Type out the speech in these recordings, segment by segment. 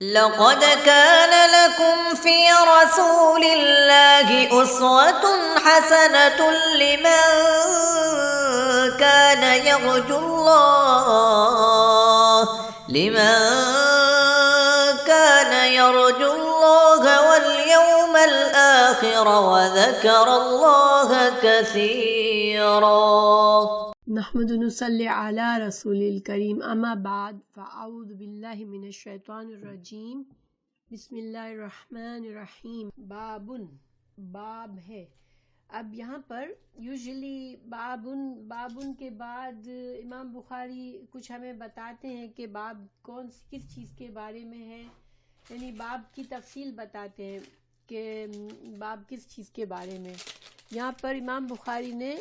لقد كان لكم في رسول الله أسوة حسنة لمن كان يرجو الله واليوم الآخر وذكر الله كثيرا. نحمد نصلی علی رسول الکریم اما بعد فاعوذ باللہ من الشیطان الرجیم بسم اللہ الرحمن الرحیم. باب ہے. اب یہاں پر یوزلی بابن کے بعد امام بخاری کچھ ہمیں بتاتے ہیں کہ باب کس چیز کے بارے میں ہے، یعنی باب کی تفصیل بتاتے ہیں کہ باب کس چیز کے بارے میں. یہاں پر امام بخاری نے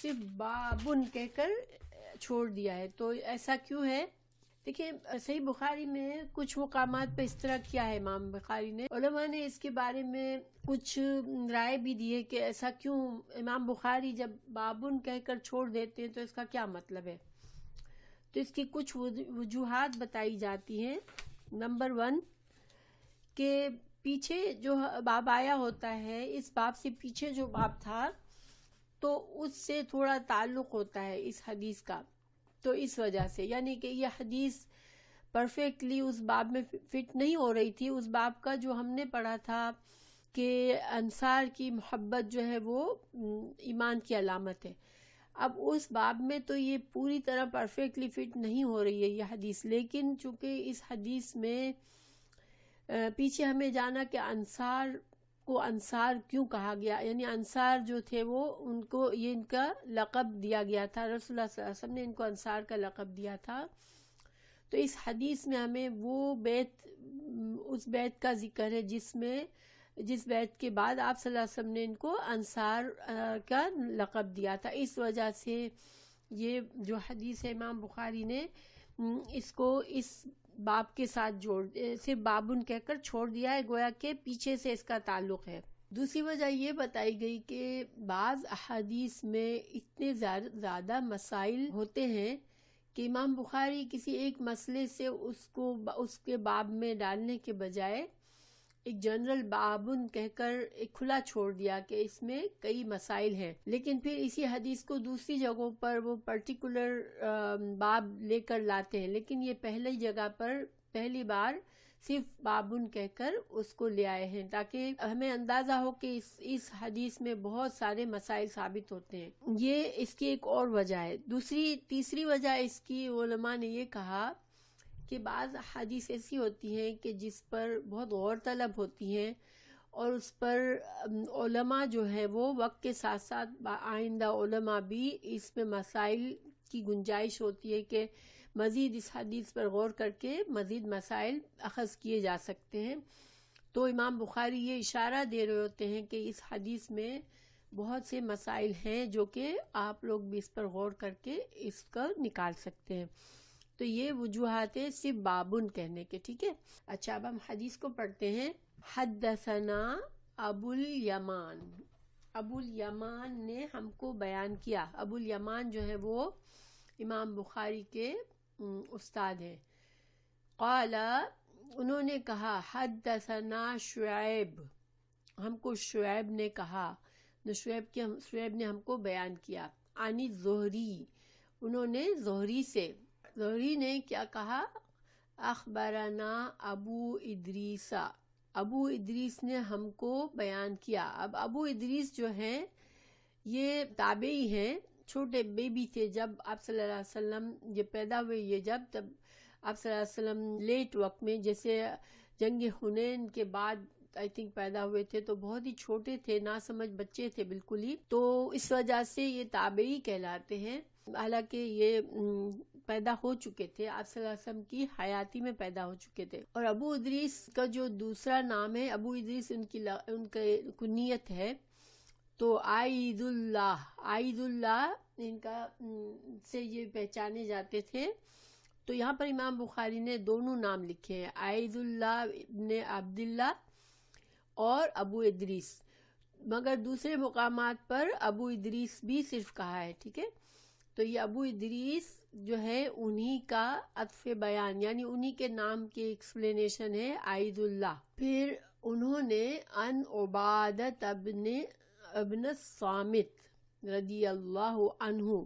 صرف بابن کہہ کر چھوڑ دیا ہے، تو ایسا کیوں ہے؟ دیکھیں صحیح بخاری میں کچھ مقامات پہ اس طرح کیا ہے امام بخاری نے. علماء نے اس کے بارے میں کچھ رائے بھی دی ہے کہ ایسا کیوں امام بخاری جب بابن کہہ کر چھوڑ دیتے ہیں تو اس کا کیا مطلب ہے. تو اس کی کچھ وجوہات بتائی جاتی ہیں. نمبر 1 کہ پیچھے جو باب آیا ہوتا ہے، اس باب سے پیچھے جو باب تھا تو اس سے تھوڑا تعلق ہوتا ہے اس حدیث کا، تو اس وجہ سے یعنی کہ یہ حدیث پرفیکٹلی اس باب میں فٹ نہیں ہو رہی تھی. اس باب کا جو ہم نے پڑھا تھا کہ انصار کی محبت جو ہے وہ ایمان کی علامت ہے، اب اس باب میں تو یہ پوری طرح پرفیکٹلی فٹ نہیں ہو رہی ہے یہ حدیث. لیکن چونکہ اس حدیث میں پیچھے ہمیں جانا کہ انصار کو انصار کیوں کہا گیا، یعنی انصار جو تھے وہ ان کو یہ ان کا لقب دیا گیا تھا، رسول اللہ صلی اللہ علیہ وسلم نے ان کو انصار کا لقب دیا تھا. تو اس حدیث میں ہمیں وہ بیت، اس بیت کا ذکر ہے جس بیت کے بعد آپ صلی اللہ علیہ وسلم نے ان کو انصار کا لقب دیا تھا. اس وجہ سے یہ جو حدیث ہے امام بخاری نے اس کو اس باب کے ساتھ صرف بابن کہہ کر چھوڑ دیا ہے، گویا کہ پیچھے سے اس کا تعلق ہے. دوسری وجہ یہ بتائی گئی کہ بعض احادیث میں اتنے زیادہ مسائل ہوتے ہیں کہ امام بخاری کسی ایک مسئلے سے اس کے باب میں ڈالنے کے بجائے ایک جنرل بابن کہہ کر ایک کھلا چھوڑ دیا کہ اس میں کئی مسائل ہیں، لیکن پھر اسی حدیث کو دوسری جگہوں پر وہ پرٹیکولر باب لے کر لاتے ہیں، لیکن یہ پہلی جگہ پر پہلی بار صرف بابن کہہ کر اس کو لے آئے ہیں تاکہ ہمیں اندازہ ہو کہ اس حدیث میں بہت سارے مسائل ثابت ہوتے ہیں. یہ اس کی ایک اور وجہ ہے. تیسری وجہ اس کی علماء نے یہ کہا کہ بعض حدیث ایسی ہوتی ہیں کہ جس پر بہت غور طلب ہوتی ہیں اور اس پر علماء جو ہے وہ وقت کے ساتھ ساتھ آئندہ علماء بھی اس میں مسائل کی گنجائش ہوتی ہے کہ مزید اس حدیث پر غور کر کے مزید مسائل اخذ کیے جا سکتے ہیں. تو امام بخاری یہ اشارہ دے رہے ہوتے ہیں کہ اس حدیث میں بہت سے مسائل ہیں جو کہ آپ لوگ بھی اس پر غور کر کے اس کا نکال سکتے ہیں. تو یہ وجوہات ہے صرف بابن کہنے کے. ٹھیک ہے، اچھا اب ہم حدیث کو پڑھتے ہیں. حدثنا ابو الیمان نے ہم کو بیان کیا. ابو الیمان جو ہے وہ امام بخاری کے استاد ہیں. قال انہوں نے کہا حدثنا شعیب، ہم کو شعیب نے کہا، شعیب نے ہم کو بیان کیا. عن الزہری، انہوں نے زہری نے کیا کہا؟ اخبرنا ابو ادریس نے ہم کو بیان کیا. اب ابو ادریس جو ہیں یہ تابعی ہیں، چھوٹے بیبی تھے جب آپ صلی اللہ علیہ وسلم یہ پیدا ہوئے. یہ تب آپ صلی اللہ علیہ وسلم لیٹ وقت میں، جیسے جنگ حنین کے بعد آئی تھنک پیدا ہوئے تھے، تو بہت ہی چھوٹے تھے، ناسمجھ بچے تھے بالکل ہی، تو اس وجہ سے یہ تابعی کہلاتے ہیں. حالانکہ یہ پیدا ہو چکے تھے، آپ صلی اللہ علیہ وسلم کی حیاتی میں پیدا ہو چکے تھے. اور ابو ادریس کا جو دوسرا نام ہے، ابو ادریس ان کی کنیت ہے. تو عائد اللہ ان کا سے یہ پہچانے جاتے تھے. تو یہاں پر امام بخاری نے دونوں نام لکھے ہیں، عائد اللہ ابن عبداللہ اور ابو ادریس، مگر دوسرے مقامات پر ابو ادریس بھی صرف کہا ہے. ٹھیک ہے، تو یہ ابو ادریس جو ہے انہی کا عطف بیان، یعنی انہی کے نام کی ایکسپلینیشن ہے عید اللہ۔ پھر انہوں نے ان عبادت ابن الصامت رضی اللہ عنہ،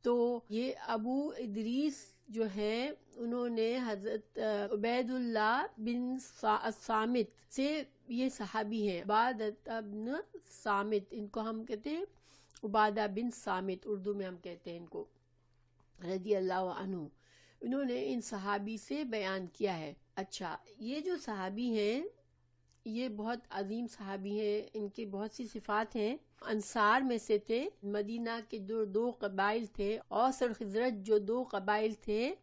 تو یہ ابو ادریس جو ہے انہوں نے حضرت عبید اللہ بن الصامت سے، یہ صحابی ہیں عبادت ابن صامت، ان کو ہم کہتے ہیں عبادہ بن صامت، اردو میں ہم کہتے ہیں ان کو، رضی اللہ عنہ، انہوں نے ان صحابی سے بیان کیا ہے۔ اچھا، یہ جو صحابی ہیں یہ بہت عظیم صحابی ہیں، ان کی بہت سی صفات ہیں۔ انصار میں سے تھے، مدینہ کے جو دو قبائل تھے، اوس اور خزرج جو دو قبائل تھے،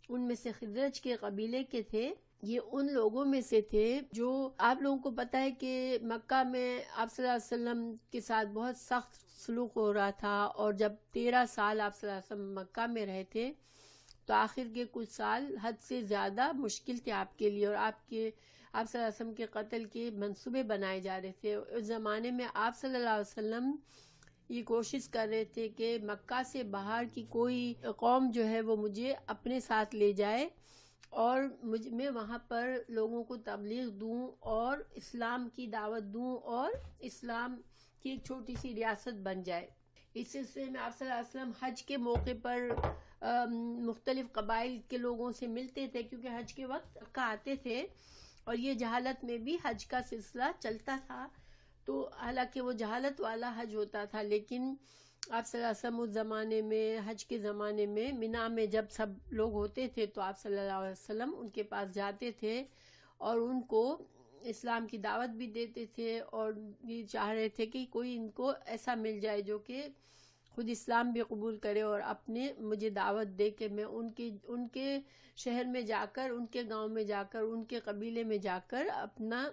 ان میں سے خزرج کے قبیلے کے تھے۔ یہ ان لوگوں میں سے تھے جو، آپ لوگوں کو پتہ ہے کہ مکہ میں آپ صلی اللہ علیہ وسلم کے ساتھ بہت سخت سلوک ہو رہا تھا، اور جب 13 سال آپ صلی اللہ علیہ وسلم مکہ میں رہے تھے تو آخر کے کچھ سال حد سے زیادہ مشکل تھے آپ کے لیے، اور آپ صلی اللہ علیہ وسلم کے قتل کے منصوبے بنائے جا رہے تھے۔ اس زمانے میں آپ صلی اللہ علیہ وسلم یہ کوشش کر رہے تھے کہ مکہ سے باہر کی کوئی قوم جو ہے وہ مجھے اپنے ساتھ لے جائے، اور میں وہاں پر لوگوں کو تبلیغ دوں اور اسلام کی دعوت دوں، اور اسلام کی ایک چھوٹی سی ریاست بن جائے۔ اس سلسلے میں آپ صلی اللہ علیہ وسلم حج کے موقع پر مختلف قبائل کے لوگوں سے ملتے تھے، کیونکہ حج کے وقت مکہ آتے تھے، اور یہ جہالت میں بھی حج کا سلسلہ چلتا تھا، تو حالانکہ وہ جہالت والا حج ہوتا تھا، لیکن آپ صلی اللہ علیہ وسلم اس زمانے میں، حج کے زمانے میں منا میں جب سب لوگ ہوتے تھے تو آپ صلی اللہ علیہ وسلم ان کے پاس جاتے تھے اور ان کو اسلام کی دعوت بھی دیتے تھے، اور یہ چاہ رہے تھے کہ کوئی ان کو ایسا مل جائے جو کہ خود اسلام بھی قبول کرے اور اپنے مجھے دعوت دے کہ میں ان کے شہر میں جا کر، ان کے گاؤں میں جا کر، ان کے قبیلے میں جا کر اپنا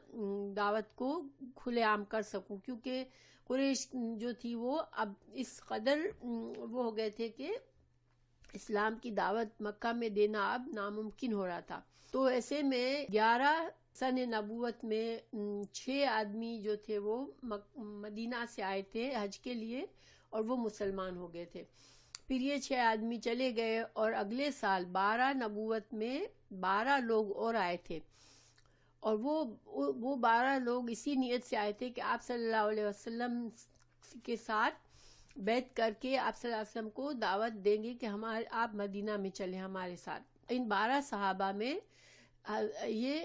دعوت کو کھلے عام کر سکوں، کیونکہ قریش جو تھی وہ اب اس قدر وہ ہو گئے تھے کہ اسلام کی دعوت مکہ میں دینا اب ناممکن ہو رہا تھا۔ تو ایسے میں 11 سن نبوت میں 6 آدمی جو تھے وہ مدینہ سے آئے تھے حج کے لیے، اور وہ مسلمان ہو گئے تھے۔ پھر یہ 6 آدمی چلے گئے، اور اگلے سال 12 نبوت میں 12 لوگ اور آئے تھے، اور وہ 12 لوگ اسی نیت سے آئے تھے کہ آپ صلی اللہ علیہ وسلم کے ساتھ بیعت کر کے آپ صلی اللہ علیہ وسلم کو دعوت دیں گے کہ آپ مدینہ میں چلیں ہمارے ساتھ۔ ان 12 صحابہ میں یہ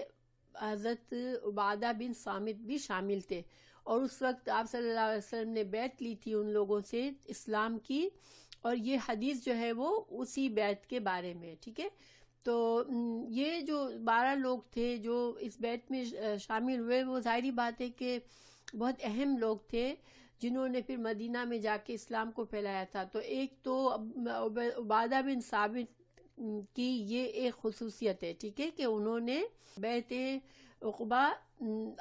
حضرت عبادہ بن صامت بھی شامل تھے، اور اس وقت آپ صلی اللہ علیہ وسلم نے بیعت لی تھی ان لوگوں سے اسلام کی، اور یہ حدیث جو ہے وہ اسی بیعت کے بارے میں، ٹھیک ہے۔ تو یہ جو 12 لوگ تھے جو اس بیعت میں شامل ہوئے، وہ ظاہری بات ہے کہ بہت اہم لوگ تھے جنہوں نے پھر مدینہ میں جا کے اسلام کو پھیلایا تھا۔ تو ایک تو عبادہ بن صامت کی یہ ایک خصوصیت ہے، ٹھیک ہے، کہ انہوں نے بیعت عقبہ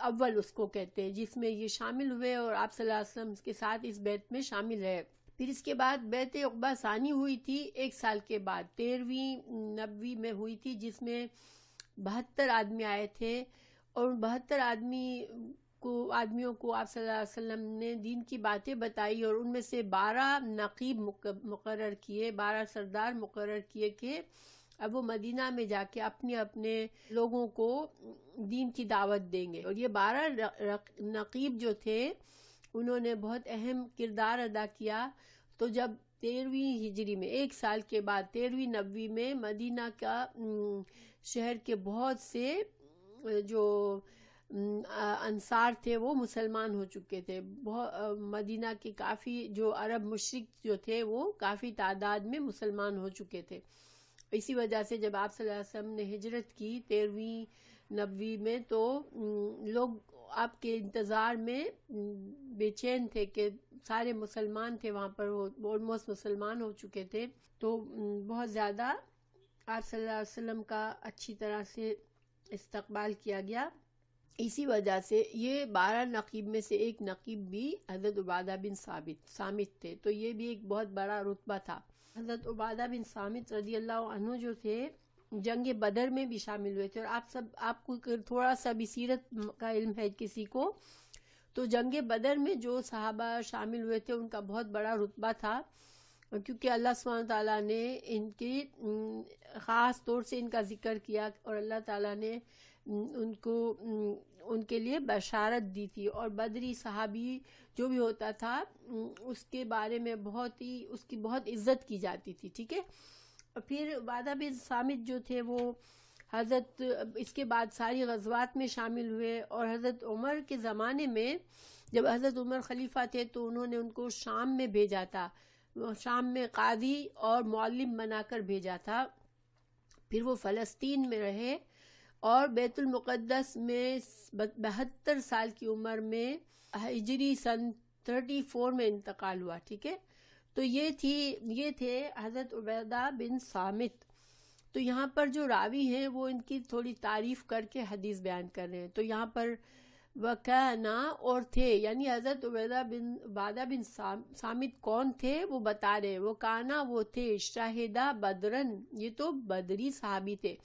اول اس کو کہتے ہیں، جس میں یہ شامل ہوئے اور آپ صلی اللہ علیہ وسلم کے ساتھ اس بیعت میں شامل رہے۔ پھر اس کے بعد بیعت عقبہ ثانی ہوئی تھی 1 سال کے بعد، 13ویں نبوی میں ہوئی تھی، جس میں 72 آدمی آئے تھے، اور 72 آدمیوں کو آپ صلی اللہ علیہ وسلم نے دین کی باتیں بتائی، اور ان میں سے 12 نقیب مقرر کیے، 12 سردار مقرر کیے کہ اب وہ مدینہ میں جا کے اپنے لوگوں کو دین کی دعوت دیں گے۔ اور یہ 12 نقیب جو تھے انہوں نے بہت اہم کردار ادا کیا۔ تو جب 13ویں ہجری میں 1 سال کے بعد 13ویں نبوی میں مدینہ کا شہر کے بہت سے جو انصار تھے وہ مسلمان ہو چکے تھے، مدینہ کے کافی جو عرب مشرک جو تھے وہ کافی تعداد میں مسلمان ہو چکے تھے۔ اسی وجہ سے جب آپ صلی اللہ علیہ وسلم نے ہجرت کی 13ویں نبوی میں، تو لوگ آپ کے انتظار میں بے چین تھے کہ سارے مسلمان تھے وہاں پر، وہ آلموسٹ مسلمان ہو چکے تھے، تو بہت زیادہ آپ صلی اللہ علیہ وسلم کا اچھی طرح سے استقبال کیا گیا۔ اسی وجہ سے یہ 12 نقیب میں سے ایک نقیب بھی حضرت عبادہ بن صامت تھے، تو یہ بھی ایک بہت بڑا رتبہ تھا۔ حضرت عبادہ بن صامت رضی اللہ عنہ جو تھے جنگ بدر میں بھی شامل ہوئے تھے، اور آپ کو تھوڑا سا بھی سیرت کا علم ہے کسی کو تو جنگ بدر میں جو صحابہ شامل ہوئے تھے ان کا بہت بڑا رتبہ تھا، اور کیونکہ اللہ سبحانہ تعالیٰ نے ان کی خاص طور سے ان کا ذکر کیا اور اللہ تعالیٰ نے ان کو ان کے لیے بشارت دی تھی، اور بدری صحابی جو بھی ہوتا تھا اس کے بارے میں اس کی بہت عزت کی جاتی تھی، ٹھیک ہے۔ اور پھر عبادہ بن صامت جو تھے وہ حضرت اس کے بعد ساری غزوات میں شامل ہوئے، اور حضرت عمر کے زمانے میں جب حضرت عمر خلیفہ تھے تو انہوں نے ان کو شام میں بھیجا تھا، شام میں قاضی اور معلم بنا کر بھیجا تھا۔ پھر وہ فلسطین میں رہے اور بیت المقدس میں 72 سال کی عمر میں ہجری سن 34 میں انتقال ہوا، ٹھیک ہے۔ تو یہ تھے حضرت عبیدہ بن صامت۔ تو یہاں پر جو راوی ہیں وہ ان کی تھوڑی تعریف کر کے حدیث بیان کر رہے ہیں۔ تو یہاں پر وکانا اور تھے، یعنی حضرت عبادہ بن صامت کون تھے وہ بتا رہے ہیں۔ وہ کانا وہ تھے، شاہدہ بدرن یہ تو بدری صحابی تھے۔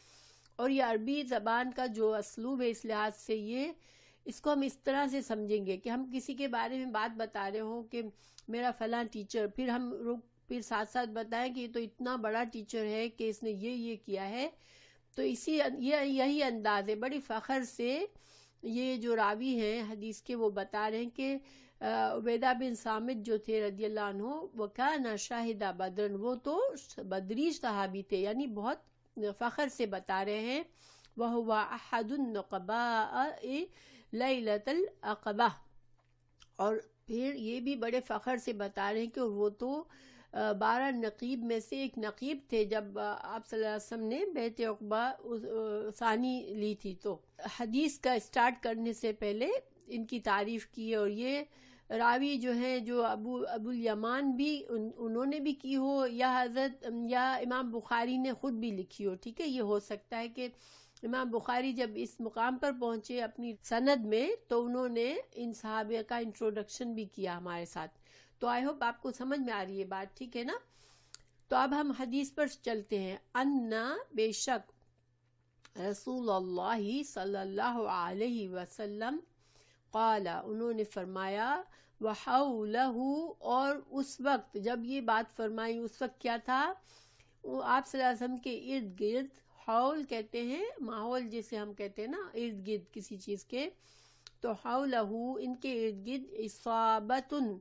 اور یہ عربی زبان کا جو اسلوب ہے اس لحاظ سے اس کو ہم اس طرح سے سمجھیں گے کہ ہم کسی کے بارے میں بات بتا رہے ہوں کہ میرا فلاں ٹیچر، پھر ساتھ ساتھ بتائیں کہ یہ تو اتنا بڑا ٹیچر ہے کہ اس نے یہ کیا ہے۔ تو یہی انداز ہے، بڑی فخر سے یہ جو راوی ہیں حدیث کے وہ بتا رہے ہیں کہ عبیدہ بن صامت جو تھے رضی اللہ عنہ، وہ کانا شاہدہ بدرن وہ تو بدری صحابی تھے، یعنی بہت فخر سے بتا رہے ہیں۔ وَهُوَ أَحَدُ النُّقَبَاءِ لَيْلَةَ الْعَقَبَةِ، اور پھر یہ بھی بڑے فخر سے بتا رہے ہیں کہ وہ تو 12 نقیب میں سے ایک نقیب تھے جب آپ صلی اللہ علیہ وسلم نے بیعت عقبہ ثانی لی تھی۔ تو حدیث کا سٹارٹ کرنے سے پہلے ان کی تعریف کی، اور یہ راوی جو ہیں جو ابو الیمان بھی انہوں نے بھی کی ہو یا امام بخاری نے خود بھی لکھی ہو، ٹھیک ہے۔ یہ ہو سکتا ہے کہ امام بخاری جب اس مقام پر پہنچے اپنی سند میں تو انہوں نے ان صحابہ کا انٹروڈکشن بھی کیا ہمارے ساتھ۔ تو آئی ہوپ آپ کو سمجھ میں آ رہی ہے بات، ٹھیک ہے نا۔ تو اب ہم حدیث پر چلتے ہیں۔ انا بے شک رسول اللہ صلی اللہ علیہ وسلم قال انہوں نے فرمایا، وحولہ اور اس وقت جب یہ بات فرمائی اس وقت کیا تھا، وہ آپ صلی اللہ علیہ وسلم کے ارد گرد، حول کہتے ہیں ماحول جیسے ہم کہتے ہیں نا ارد گرد کسی چیز کے، تو حولہ ان کے ارد گرد اصابتن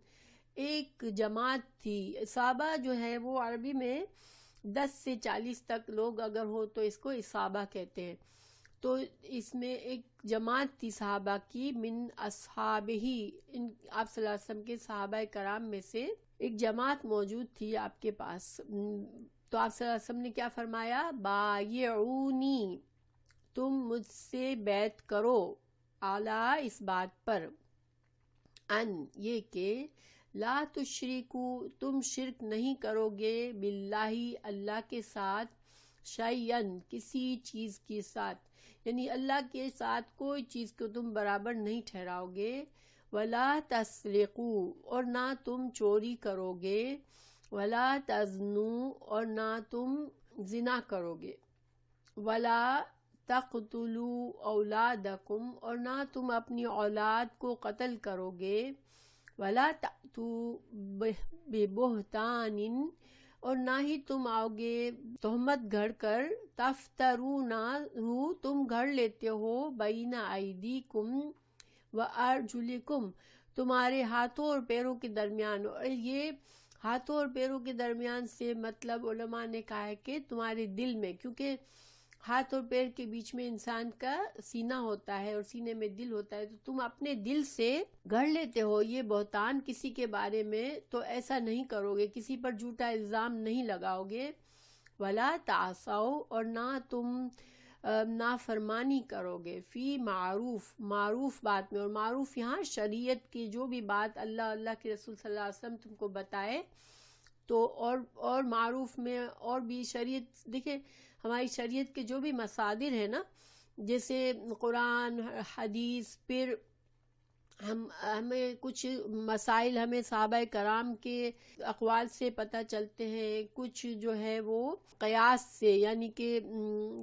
ایک جماعت تھی۔ اصابہ جو ہے وہ عربی میں 10 سے 40 تک لوگ اگر ہو تو اس کو اصابہ کہتے ہیں۔ تو اس میں ایک جماعت تھی صحابہ کی، من اصحابہ آپ صلی اللہ علیہ وسلم کے صحابہ کرام میں سے ایک جماعت موجود تھی آپ کے پاس۔ تو آپ صلی اللہ علیہ وسلم نے کیا فرمایا، بایعونی تم مجھ سے بیعت کرو، اعلی اس بات پر، ان یہ کہ لا تشرکو تم شرک نہیں کرو گے، باللہ اللہ کے ساتھ، شیئن کسی چیز کے ساتھ، یعنی اللہ کے ساتھ کوئی چیز کو تم برابر نہیں ٹھہراؤ گے، ولا تسرقو اور نہ تم چوری کرو گے، ولا تزنو اور نہ تم زنا کرو گے، ولا تقتلوا اولادکم اور نہ تم اپنی اولاد کو قتل کرو گے، ولا تأتوا ببہتان اور نہ ہی تم آؤ گے تہمت گھڑ کر، تفترونہ تم گھڑ لیتے ہو، بین ایدیکم وارجلکم تمہارے ہاتھوں اور پیروں کے درمیان۔ اور یہ ہاتھوں اور پیروں کے درمیان سے مطلب علماء نے کہا ہے کہ تمہارے دل میں، کیونکہ ہاتھ اور پیر کے بیچ میں انسان کا سینہ ہوتا ہے اور سینے میں دل ہوتا ہے، تو تم اپنے دل سے گھڑ لیتے ہو یہ بہتان کسی کے بارے میں، تو ایسا نہیں کرو گے، کسی پر جھوٹا الزام نہیں لگاؤ گے، ولا تعصوا اور نہ تم نافرمانی کرو گے، فی معروف بات میں، اور معروف یہاں شریعت کی جو بھی بات اللہ کے رسول صلی اللہ علیہ وسلم تم کو بتائے، تو اور معروف میں اور بھی شریعت، دیکھیں ہماری شریعت کے جو بھی مصادر ہیں نا، جیسے قرآن، حدیث، پھر ہمیں کچھ مسائل ہمیں صحابہ کرام کے اقوال سے پتہ چلتے ہیں، کچھ جو ہے وہ قیاس سے، یعنی کہ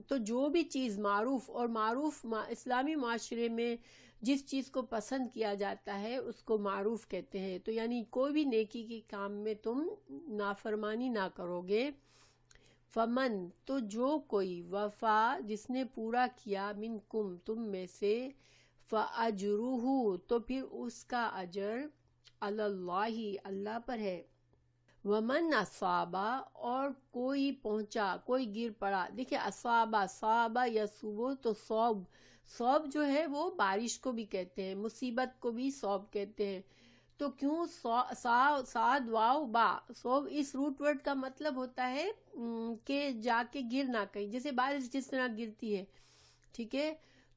تو جو بھی چیز معروف اور معروف اسلامی معاشرے میں جس چیز کو پسند کیا جاتا ہے اس کو معروف کہتے ہیں. تو یعنی کوئی بھی نیکی کے کام میں تم نافرمانی نہ کرو گے. فمن تو جو کوئی وفا جس نے پورا کیا منکم تم میں سے، فاجرہ تو پھر اس کا اجر علی اللہ اللہ پر ہے. ومن اصابہ اور کوئی پہنچا، کوئی گر پڑا. دیکھیں اصابہ، صابہ یصوب تو صوب جو ہے وہ بارش کو بھی کہتے ہیں، مصیبت کو بھی صوب کہتے ہیں. تو کیوں صاد واو با صوب؟ اس روٹ ورڈ کا مطلب ہوتا ہے کہ جا کے گر نہ کہیں، جیسے بارش جس طرح گرتی ہے، ٹھیک ہے.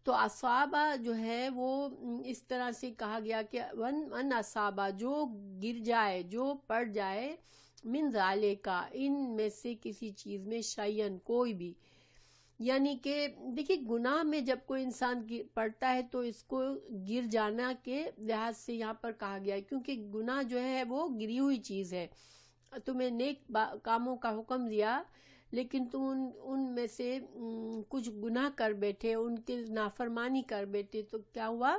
تو اصابہ جو ہے وہ اس طرح سے کہا گیا کہ ون اصابہ جو گر جائے، جو پڑ جائے، من ذالکا ان میں سے کسی چیز میں، شیئن کوئی بھی. یعنی کہ دیکھیں گناہ میں جب کوئی انسان پڑتا ہے تو اس کو گر جانا کے لحاظ سے یہاں پر کہا گیا ہے، کیونکہ گناہ جو ہے وہ گری ہوئی چیز ہے. تمہیں نیک کاموں کا حکم دیا لیکن تم ان میں سے کچھ گناہ کر بیٹھے، ان کے نافرمانی کر بیٹھے، تو کیا ہوا؟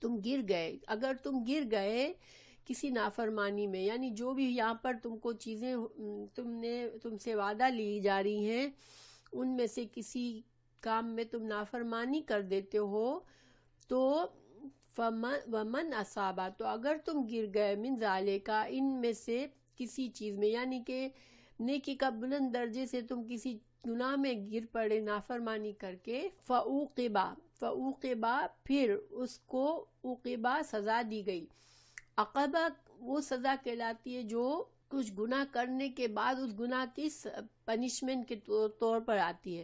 تم گر گئے. اگر تم گر گئے کسی نافرمانی میں، یعنی جو بھی یہاں پر تم کو چیزیں تم سے وعدہ لی جا رہی ہیں ان میں سے کسی کام میں تم نافرمانی کر دیتے ہو، تو ومن اصابہ تو اگر تم گر گئے من ذالکا ان میں سے کسی چیز میں، یعنی کہ نیکی کا بلند درجے سے تم کسی گناہ میں گر پڑے نافرمانی کر کے، فعوقبہ پھر اس کو عقبہ سزا دی گئی. عقبہ وہ سزا کہلاتی ہے جو کچھ گناہ کرنے کے بعد اس گناہ کی پنشمنٹ کے طور پر آتی ہے.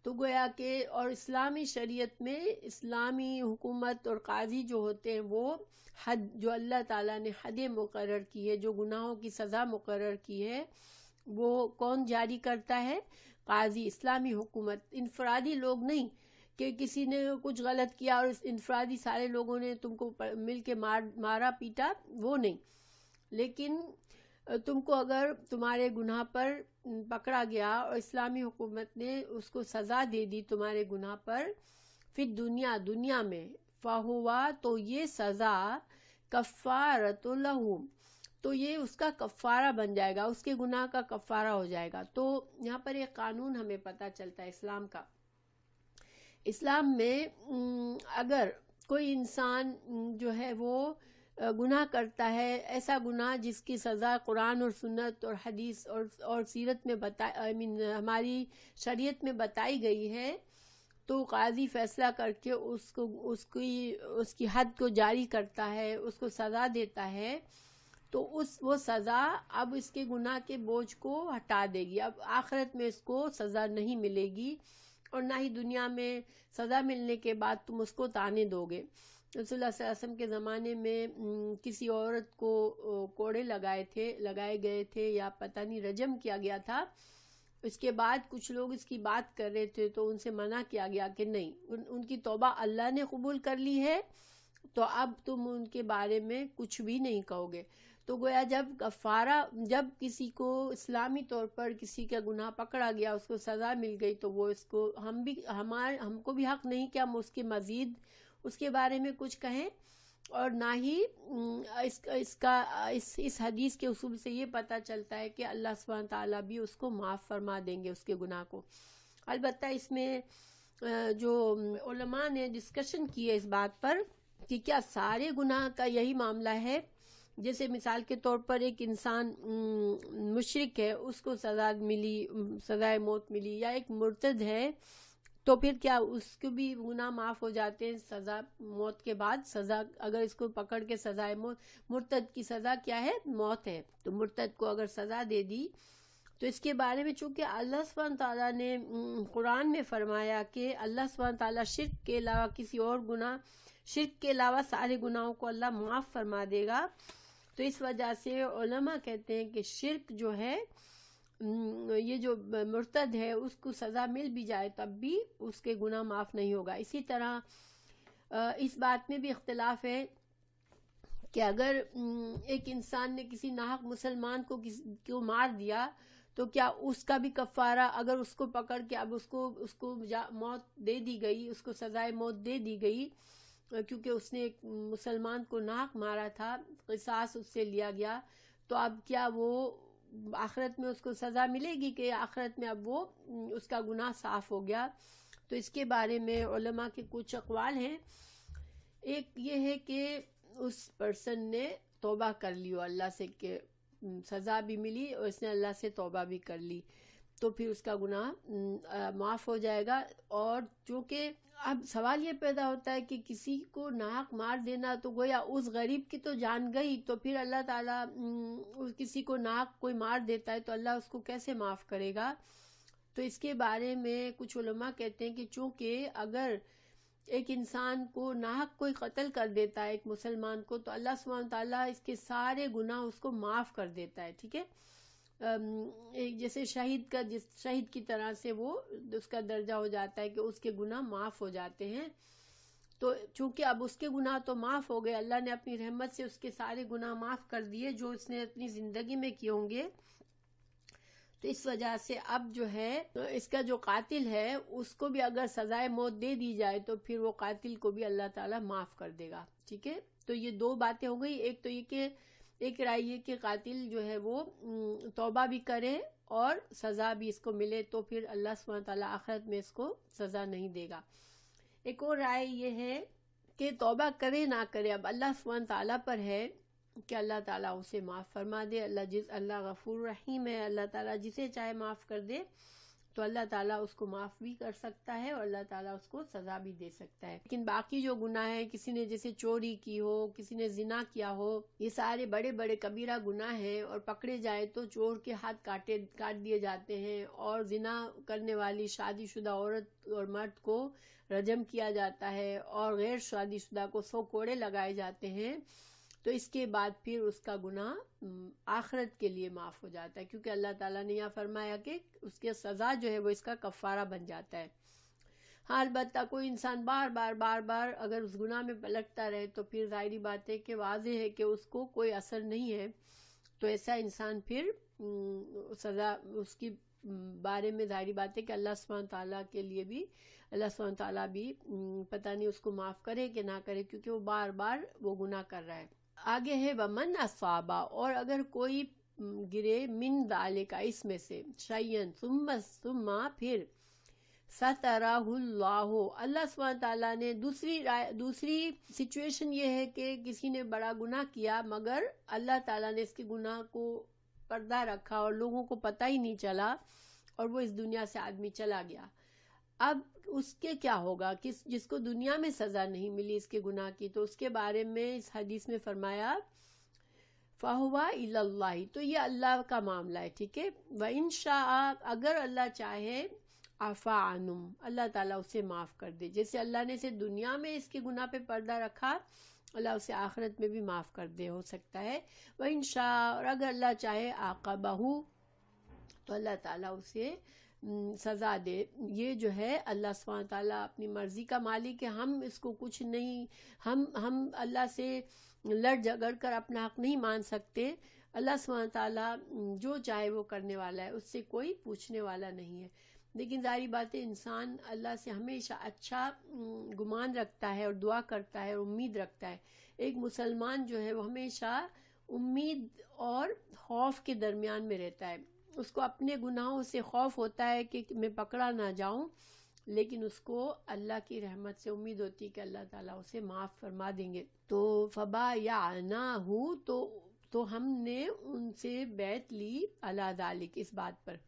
تو گویا کہ اور اسلامی شریعت میں اسلامی حکومت اور قاضی جو ہوتے ہیں وہ حد جو اللہ تعالیٰ نے حد مقرر کی ہے، جو گناہوں کی سزا مقرر کی ہے، وہ کون جاری کرتا ہے؟ قاضی. اسلامی حکومت انفرادی لوگ نہیں کہ کسی نے کچھ غلط کیا اور انفرادی سارے لوگوں نے تم کو مل کے مارا پیٹا، وہ نہیں. لیکن تم کو اگر تمہارے گناہ پر پکڑا گیا اور اسلامی حکومت نے اس کو سزا دے دی تمہارے گناہ پر، پھر دنیا میں، فہوا تو یہ سزا کفارۃ لہم تو یہ اس کا کفارہ بن جائے گا، اس کے گناہ کا کفارہ ہو جائے گا. تو یہاں پر ایک قانون ہمیں پتہ چلتا ہے اسلام کا. اسلام میں اگر کوئی انسان جو ہے وہ گناہ کرتا ہے، ایسا گناہ جس کی سزا قرآن اور سنت اور حدیث اور سیرت میں ہماری شریعت میں بتائی گئی ہے، تو قاضی فیصلہ کر کے اس کی حد کو جاری کرتا ہے، اس کو سزا دیتا ہے. تو وہ سزا اب اس کے گناہ کے بوجھ کو ہٹا دے گی. اب آخرت میں اس کو سزا نہیں ملے گی اور نہ ہی دنیا میں سزا ملنے کے بعد تم اس کو تانے دو گے. رسول اللہ صلی اللہ علیہ وسلم کے زمانے میں کسی عورت کو کوڑے لگائے گئے تھے یا پتہ نہیں رجم کیا گیا تھا. اس کے بعد کچھ لوگ اس کی بات کر رہے تھے تو ان سے منع کیا گیا کہ نہیں، ان کی توبہ اللہ نے قبول کر لی ہے تو اب تم ان کے بارے میں کچھ بھی نہیں کہو گے. تو گویا جب کسی کو اسلامی طور پر کسی کا گناہ پکڑا گیا، اس کو سزا مل گئی، تو وہ اس کو ہم کو بھی حق نہیں کہ ہم اس کے مزید اس کے بارے میں کچھ کہیں، اور نہ ہی اس حدیث کے اصول سے یہ پتہ چلتا ہے کہ اللہ سبحانہ تعالیٰ بھی اس کو معاف فرما دیں گے اس کے گناہ کو. البتہ اس میں جو علماء نے ڈسکشن کی ہے اس بات پر کہ کیا سارے گناہ کا یہی معاملہ ہے. جیسے مثال کے طور پر ایک انسان مشرک ہے، اس کو سزائے موت ملی، یا ایک مرتد ہے تو پھر کیا اس کو بھی گناہ معاف ہو جاتے ہیں سزا موت کے بعد؟ سزا اگر اس کو پکڑ کے سزائے مرتد کی سزا کیا ہے؟ موت ہے. تو مرتد کو اگر سزا دے دی تو اس کے بارے میں چونکہ اللہ سبحانہ تعالیٰ نے قرآن میں فرمایا کہ اللہ سبحانہ تعالیٰ شرک کے علاوہ کسی اور گناہ، شرک کے علاوہ سارے گناہوں کو اللہ معاف فرما دے گا. تو اس وجہ سے علماء کہتے ہیں کہ شرک جو ہے، یہ جو مرتد ہے اس کو سزا مل بھی جائے تب بھی اس کے گناہ معاف نہیں ہوگا. اسی طرح اس بات میں بھی اختلاف ہے کہ اگر ایک انسان نے کسی ناحق مسلمان کو مار دیا تو کیا اس کا بھی کفارہ، اگر اس کو پکڑ کے اب اس کو موت دے دی گئی، اس کو سزائے موت دے دی گئی کیونکہ اس نے ایک مسلمان کو ناحق مارا تھا، قصاص اس سے لیا گیا، تو اب کیا وہ آخرت میں اس کو سزا ملے گی کہ آخرت میں اب وہ اس کا گناہ صاف ہو گیا؟ تو اس کے بارے میں علماء کے کچھ اقوال ہیں۔ ایک یہ ہے کہ اس پرسن نے توبہ کر لی ہو اللہ سے کہ سزا بھی ملی اور اس نے اللہ سے توبہ بھی کر لی، تو پھر اس کا گناہ معاف ہو جائے گا۔ اور چونکہ اب سوال یہ پیدا ہوتا ہے کہ کسی کو ناحق مار دینا تو گویا اس غریب کی تو جان گئی، تو پھر اللہ تعالیٰ کسی کو ناحق کوئی مار دیتا ہے تو اللہ اس کو کیسے معاف کرے گا؟ تو اس کے بارے میں کچھ علماء کہتے ہیں کہ چونکہ اگر ایک انسان کو ناحق کوئی قتل کر دیتا ہے ایک مسلمان کو، تو اللہ سبحانہ وتعالیٰ اس کے سارے گناہ اس کو معاف کر دیتا ہے، ٹھیک ہے؟ جیسے شہید کی طرح سے وہ اس کا درجہ ہو جاتا ہے کہ اس کے گناہ معاف ہو جاتے ہیں۔ تو چونکہ اب اس کے گناہ تو معاف ہو گئے، اللہ نے اپنی رحمت سے اس کے سارے گناہ معاف کر دیے جو اس نے اپنی زندگی میں کیے ہوں گے، تو اس وجہ سے اب جو ہے اس کا جو قاتل ہے اس کو بھی اگر سزائے موت دے دی جائے تو پھر وہ قاتل کو بھی اللہ تعالیٰ معاف کر دے گا، ٹھیک ہے؟ تو یہ دو باتیں ہو گئی۔ ایک تو یہ کہ ایک رائے یہ کہ قاتل جو ہے وہ توبہ بھی کرے اور سزا بھی اس کو ملے، تو پھر اللہ سبحانہ تعالیٰ آخرت میں اس کو سزا نہیں دے گا۔ ایک اور رائے یہ ہے کہ توبہ کرے نہ کرے، اب اللہ سبحانہ تعالیٰ پر ہے کہ اللہ تعالیٰ اسے معاف فرما دے۔ اللہ غفور رحیم ہے، اللہ تعالیٰ جسے چاہے معاف کر دے، تو اللہ تعالیٰ اس کو معاف بھی کر سکتا ہے اور اللہ تعالیٰ اس کو سزا بھی دے سکتا ہے۔ لیکن باقی جو گناہ ہیں، کسی نے جیسے چوری کی ہو، کسی نے زنا کیا ہو، یہ سارے بڑے بڑے کبیرہ گناہ ہیں، اور پکڑے جائے تو چور کے ہاتھ کاٹ دیے جاتے ہیں، اور زنا کرنے والی شادی شدہ عورت اور مرد کو رجم کیا جاتا ہے، اور غیر شادی شدہ کو 100 کوڑے لگائے جاتے ہیں، تو اس کے بعد پھر اس کا گناہ آخرت کے لیے معاف ہو جاتا ہے، کیونکہ اللہ تعالیٰ نے یہاں فرمایا کہ اس کی سزا جو ہے وہ اس کا کفارہ بن جاتا ہے۔ ہاں البتہ کوئی انسان بار بار اگر اس گناہ میں پلٹتا رہے تو پھر ظاہری بات ہے کہ واضح ہے کہ اس کو کوئی اثر نہیں ہے، تو ایسا انسان پھر سزا اس کی بارے میں ظاہری بات ہے کہ اللہ سبحانہ تعالیٰ کے لیے بھی اللہ سبحانہ تعالیٰ بھی پتہ نہیں اس کو معاف کرے کہ نہ کرے، کیونکہ وہ بار وہ گناہ کر رہا ہے۔ آگے ہے ومن اصابہ، اور اگر کوئی گرے من ذالک، اس میں سے شیئن ثم پھر سترہ اللہ، اللہ سبحانہ تعالیٰ نے دوسری سچویشن یہ ہے کہ کسی نے بڑا گناہ کیا مگر اللہ تعالیٰ نے اس کے گناہ کو پردہ رکھا اور لوگوں کو پتہ ہی نہیں چلا، اور وہ اس دنیا سے آدمی چلا گیا۔ اب اس کے کیا ہوگا؟ جس کو دنیا میں سزا نہیں ملی اس کے گناہ کی، تو اس کے بارے میں اس حدیث میں فرمایا فَهُوَ إِلَى اللَّهِ، تو یہ اللہ کا معاملہ ہے، ٹھیک ہے؟ وَإِن شَاءَ، اگر اللہ چاہے، عَفَا عَنْهُمْ، اللہ تعالیٰ اسے معاف کر دے، جیسے اللہ نے اسے دنیا میں اس کے گناہ پہ پردہ رکھا، اللہ اسے آخرت میں بھی معاف کر دے، ہو سکتا ہے۔ وَإِن شَاءَ، اور اگر اللہ چاہے، عَاقَبَهُ، تو اللہ تعالیٰ اسے سزا دے۔ یہ جو ہے اللہ سبحانہ تعالیٰ اپنی مرضی کا مالک ہے، ہم اس کو کچھ نہیں، ہم اللہ سے لڑ جھگڑ کر اپنا حق نہیں مان سکتے۔ اللہ سبحانہ تعالیٰ جو چاہے وہ کرنے والا ہے، اس سے کوئی پوچھنے والا نہیں ہے۔ لیکن ظاہری بات ہے انسان اللہ سے ہمیشہ اچھا گمان رکھتا ہے اور دعا کرتا ہے اور امید رکھتا ہے۔ ایک مسلمان جو ہے وہ ہمیشہ امید اور خوف کے درمیان میں رہتا ہے، اس کو اپنے گناہوں سے خوف ہوتا ہے کہ میں پکڑا نہ جاؤں، لیکن اس کو اللہ کی رحمت سے امید ہوتی ہے کہ اللہ تعالیٰ اسے معاف فرما دیں گے۔ تو فبایعناہ، تو ہم نے ان سے بیعت لی علی ذالک، اس بات پر